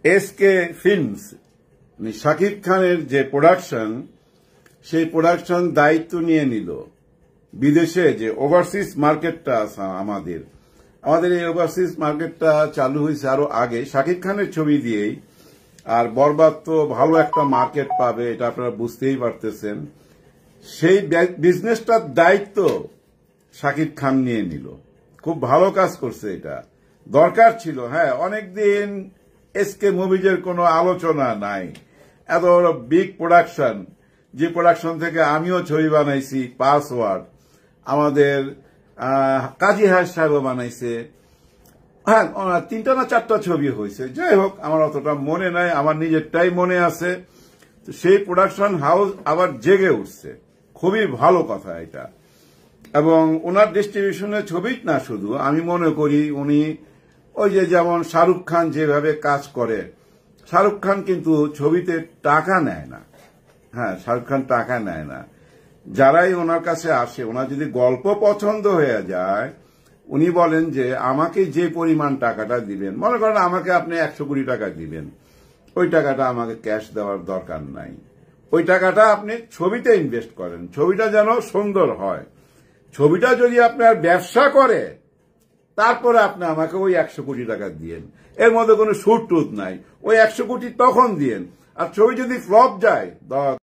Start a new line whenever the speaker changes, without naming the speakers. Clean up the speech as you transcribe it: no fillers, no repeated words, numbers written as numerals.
SK films Shakib খানের যে production, সেই প্রোডাকশন দায়িত্ব নিয়ে নিল বিদেশে যে ওভারসিজ মার্কেটটা আছে আমাদের এই ওভারসিজ মার্কেটটা চালু হয়েছে আরো আগে শাকিব খানের ছবি দিয়েই। আর বরবাদ তো ভালো একটা মার্কেট পাবে, এটা আপনারা বুঝতেই পারতেছেন। সেই বিজনেসটার দায়িত্ব শাকিব খান নিয়ে নিল। খুব ভালো কাজ করছে, এটা দরকার ছিল। হ্যাঁ, অনেকদিন এসকে মুভিজের কোনো আলোচনা নাই, এত বড় বিগ প্রোডাকশন, যে প্রোডাকশন থেকে আমিও ছবি বানাইছি, পাসওয়ার্ড, আমাদের কাজী হাস সাহেবও বানাইছে। হ্যাঁ, 3টা না 4টা ছবি হয়েছে, যাই হোক আমার অতটা মনে নাই, আমার নিজেরটাই মনে আছে। তো সেই প্রোডাকশন হাউস আবার জেগে উঠছে, খুবই ভালো কথা এটা। এবং ওনার ডিস্ট্রিবিউশনের ছবি না শুধু, আমি মনে করি উনি ওই যে যেমন শাহরুখ খান যেভাবে কাজ করে, শাহরুখ খান কিন্তু ছবিতে টাকা নেয় না। হ্যাঁ, শাহরুখ খান টাকা নেয় না। যারাই ওনার কাছে আসে, ওনার যদি গল্প পছন্দ হয়ে যায়, উনি বলেন যে আমাকে যে পরিমাণ টাকাটা দিবেন, মনে করেন আমাকে আপনি 100 কোটি টাকা দিবেন, ওই টাকাটা আমাকে ক্যাশ দেওয়ার দরকার নাই, ওই টাকাটা আপনি ছবিতে ইনভেস্ট করেন, ছবিটা যেন সুন্দর হয়। ছবিটা যদি আপনার ব্যবসা করে, তারপরে আপনি আমাকে ওই 100 কোটি টাকা দিয়েন, এর মধ্যে কোনো সুট টুট নাই। ওই 100 কোটি তখন দিয়েন। আর ছবি যদি ফ্লপ যায়